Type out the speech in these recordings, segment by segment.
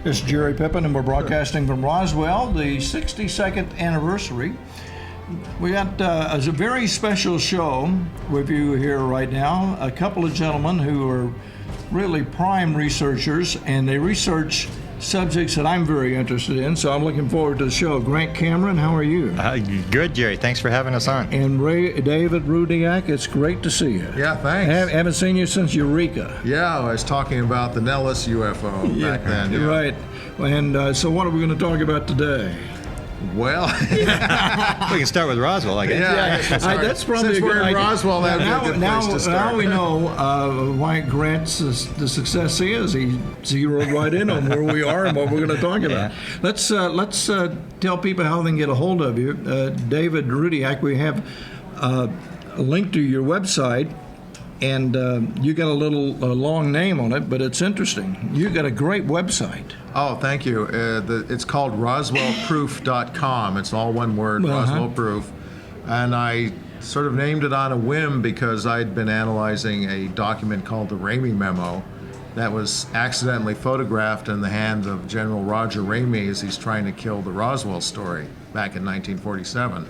This is Jerry Pippin, and we're broadcasting from Roswell, the 62nd anniversary. We got a very special show with you here right now. A couple of gentlemen who are really prime researchers, and they research subjects that I'm very interested in, so I'm looking forward to the show. Grant Cameron, how are you? Good, Jerry. Thanks for having us on. And David Rudiak, it's great to see you. Yeah, thanks. Haven't seen you since Eureka. Yeah, I was talking about the Nellis UFO back then. Yeah. Right. And so what are we going to talk about today? Well, we can start with Roswell, I guess. That's probably Since a good we're in idea. Roswell, that would be a good place to start. Now we know why Grant's the success he is. He zeroed right in on where we are and what we're going to talk about. Yeah. Let's tell people how they can get a hold of you. David Rudiak, we have a link to your website. And you got a long name on it, but it's interesting. You got a great website. Oh, thank you. It's called RoswellProof.com. It's all one word, Roswell Proof. And I sort of named it on a whim because I'd been analyzing a document called the Ramey Memo that was accidentally photographed in the hand of General Roger Ramey as he's trying to kill the Roswell story back in 1947.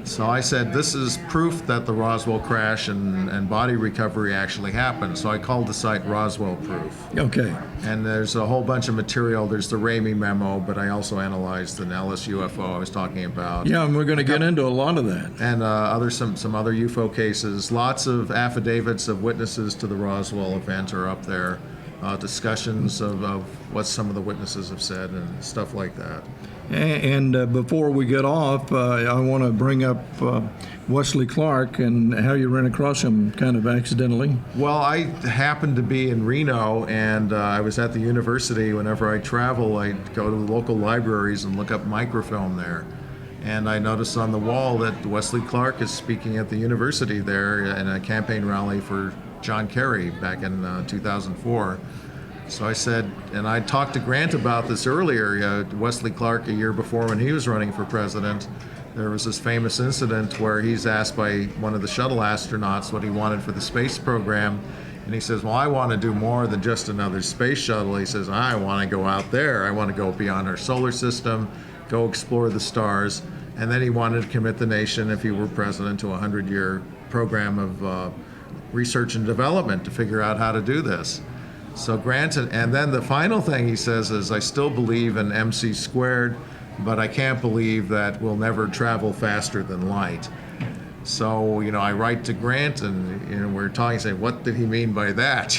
So I said, this is proof that the Roswell crash and body recovery actually happened. So I called the site Roswell Proof. Okay. And there's a whole bunch of material. There's the Ramey Memo, but I also analyzed the Nellis UFO I was talking about. Yeah, and we're going to get into a lot of that. And some other UFO cases. Lots of affidavits of witnesses to the Roswell event are up there. Discussions of what some of the witnesses have said and stuff like that. And before we get off, I want to bring up Wesley Clark and how you ran across him kind of accidentally. Well, I happened to be in Reno, and I was at the university. Whenever I travel, I go to the local libraries and look up microfilm there. And I noticed on the wall that Wesley Clark is speaking at the university there in a campaign rally for John Kerry back in 2004. So I said, and I talked to Grant about this earlier, Wesley Clark, a year before when he was running for president, there was this famous incident where he's asked by one of the shuttle astronauts what he wanted for the space program. And he says, well, I want to do more than just another space shuttle. He says, I want to go out there. I want to go beyond our solar system, go explore the stars. And then he wanted to commit the nation, if he were president, to a 100-year program of research and development to figure out how to do this. So Grant, and then the final thing he says is, I still believe in MC squared, but I can't believe that we'll never travel faster than light. So, I write to Grant, and we're talking, saying, what did he mean by that?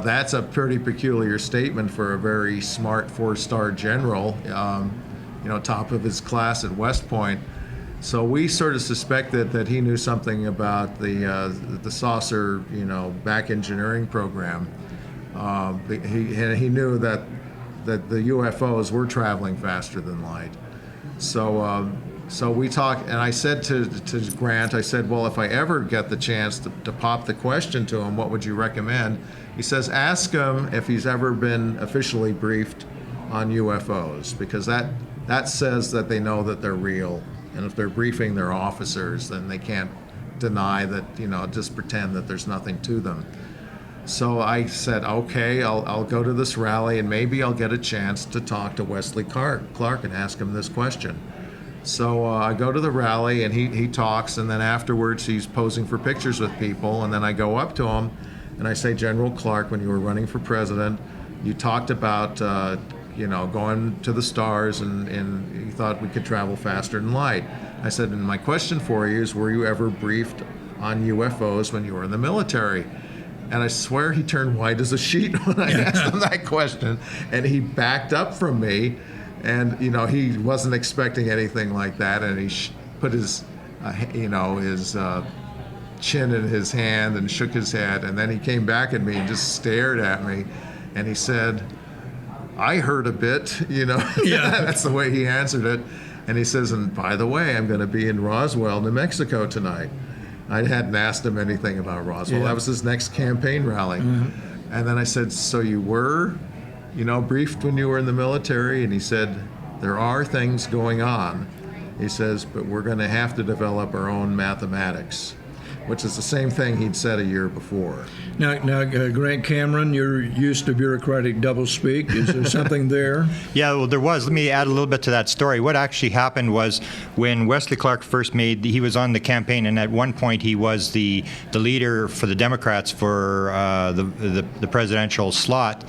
That's a pretty peculiar statement for a very smart four-star general, top of his class at West Point. So we sort of suspected that he knew something about the saucer, back engineering program. He knew that the UFOs were traveling faster than light. So we talked, and I said to Grant, I said, well, if I ever get the chance to pop the question to him, what would you recommend? He says, ask him if he's ever been officially briefed on UFOs, because that says that they know that they're real. And if they're briefing their officers, then they can't deny that, just pretend that there's nothing to them. So I said, okay, I'll go to this rally and maybe I'll get a chance to talk to Wesley Clark and ask him this question. So I go to the rally and he talks, and then afterwards he's posing for pictures with people, and then I go up to him and I say, General Clark, when you were running for president, you talked about going to the stars, and you thought we could travel faster than light. I said, and my question for you is, were you ever briefed on UFOs when you were in the military? And I swear he turned white as a sheet when I asked him that question, and he backed up from me, and he wasn't expecting anything like that, and he put his chin in his hand and shook his head, and then he came back at me and just stared at me, and he said, I heard a bit, That's the way he answered it. And he says, and by the way, I'm going to be in Roswell, New Mexico tonight. I hadn't asked him anything about Roswell. That was his next campaign rally. Mm-hmm. And then I said, so you were, briefed when you were in the military? And he said, there are things going on. He says, but we're going to have to develop our own mathematics. which is the same thing he'd said a year before. Now, Grant Cameron, you're used to bureaucratic doublespeak. Is there something there? Yeah, well, there was. Let me add a little bit to that story. What actually happened was when Wesley Clark first he was on the campaign, and at one point he was the leader for the Democrats for the presidential slot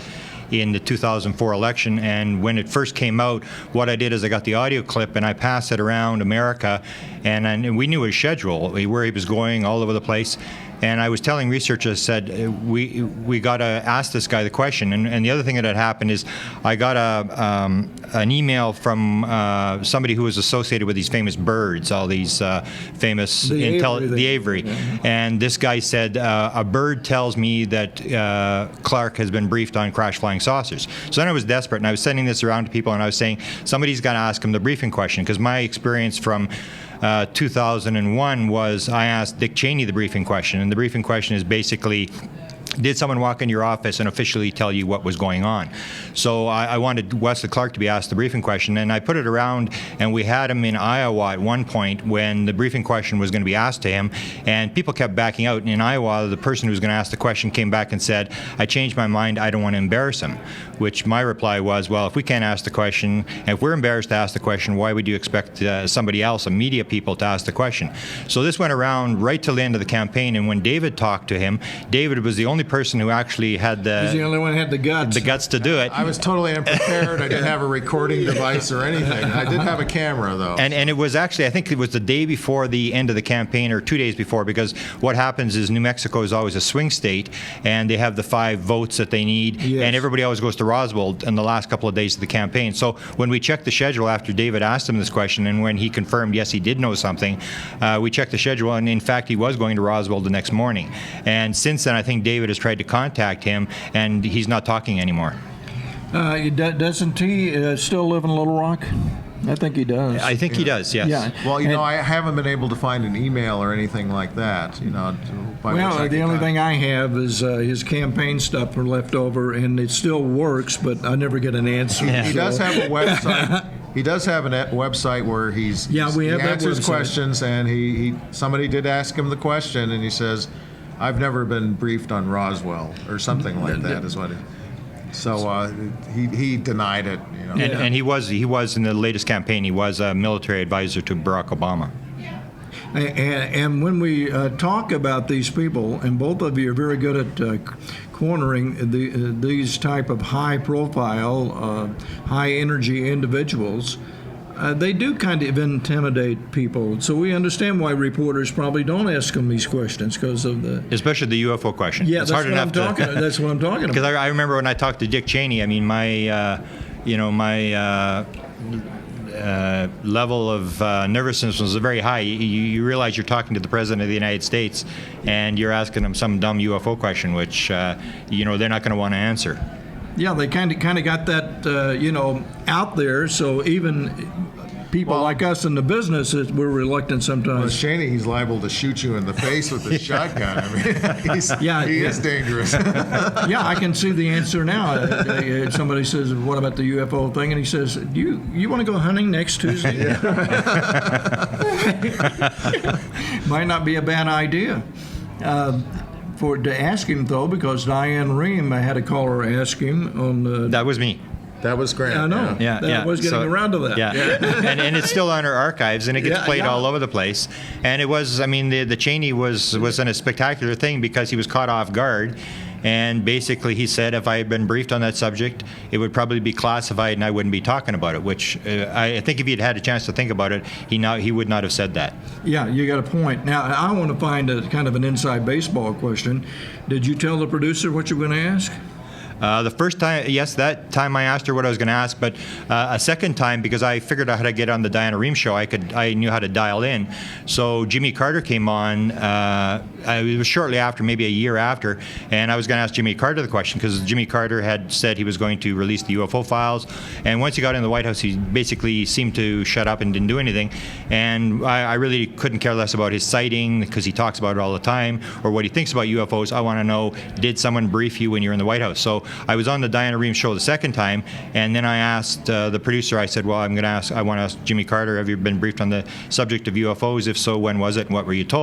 in the 2004 election. And when it first came out, what I did is I got the audio clip and I passed it around America, and we knew his schedule, where he was going all over the place. And I was telling researchers, said, we got to ask this guy the question. And the other thing that had happened is I got an email from somebody who was associated with these famous birds, all these famous the Avery. Yeah. And this guy said, a bird tells me that Clark has been briefed on crash flying saucers. So then I was desperate, and I was sending this around to people, and I was saying, somebody's got to ask him the briefing question, because my experience from 2001 was I asked Dick Cheney the briefing question, and the briefing question is basically, did someone walk into your office and officially tell you what was going on? So I wanted Wesley Clark to be asked the briefing question, and I put it around, and we had him in Iowa at one point when the briefing question was going to be asked to him, and people kept backing out. And in Iowa, the person who was going to ask the question came back and said, I changed my mind, I don't want to embarrass him. Which my reply was, well, if we can't ask the question, and if we're embarrassed to ask the question, why would you expect somebody else, a media people, to ask the question? So this went around right till the end of the campaign, and when David talked to him, David was the only person who actually had He's the only one who had the guts. to do it. I was totally unprepared. I didn't have a recording device or anything. I did have a camera, though. And it was actually, I think it was the day before the end of the campaign, or 2 days before, because what happens is New Mexico is always a swing state, and they have the 5 votes that they need, Yes. and everybody always goes to Roswell in the last couple of days of the campaign. So when we checked the schedule after David asked him this question, and when he confirmed, yes, he did know something, we checked the schedule, and in fact, he was going to Roswell the next morning. And since then, I think David has tried to contact him, and he's not talking anymore. Doesn't he still live in Little Rock? I think he does. I think he does, yes. Yeah. Well, I haven't been able to find an email or anything like that, by which I Well, the could only contact. thing I have is his campaign stuff are left over, and it still works, but I never get an answer. Yeah. He does have a website. He does have a website where we have he that answers website. questions, and somebody did ask him the question, and he says, I've never been briefed on Roswell, or something like that is what it. So he denied it. And he was in the latest campaign, he was a military advisor to Barack Obama. And when we talk about these people, and both of you are very good at cornering these type of high-profile, high-energy individuals, they do kind of intimidate people. So we understand why reporters probably don't ask them these questions because of the... Especially the UFO question. Yeah, it's that's hard what enough I'm talking. That's what I'm talking Because about. I remember when I talked to Dick Cheney, I mean, my level of nervousness was very high. You realize you're talking to the President of the United States, and you're asking him some dumb UFO question, which they're not going to want to answer. Yeah, they kind of got that out there. So even people like us in the business, we're reluctant With sometimes. Cheney, he's liable to shoot you in the face with a shotgun. I mean, he is dangerous. Yeah, I can see the answer now. Somebody says, "What about the UFO thing?" And he says, "You want to go hunting next Tuesday?" Might not be a bad idea. To ask him though, because Diane Rehm, I had a caller ask him on the. That was me. That was Grant. I know. Yeah, I was getting around to that. Yeah, and it's still on our archives, and it gets played all over the place. And it was, I mean, the Cheney was a spectacular thing because he was caught off guard, and basically he said if I had been briefed on that subject, it would probably be classified, and I wouldn't be talking about it. Which I think if he'd had a chance to think about it, he would not have said that. Yeah, you got a point. Now I want to find a kind of an inside baseball question. Did you tell the producer what you were going to ask? The first time, yes, that time I asked her what I was going to ask, but a second time, because I figured out how to get on the Diana Rehm show, I knew how to dial in. So Jimmy Carter came on, it was shortly after, maybe a year after, and I was going to ask Jimmy Carter the question, because Jimmy Carter had said he was going to release the UFO files, and once he got in the White House, he basically seemed to shut up and didn't do anything, and I really couldn't care less about his sighting, because he talks about it all the time, or what he thinks about UFOs. I want to know, did someone brief you when you were in the White House? So I was on the Diana Rehm show the second time, and then I asked the producer, I said, well, I want to ask Jimmy Carter, have you been briefed on the subject of UFOs? If so, when was it, and what were you told?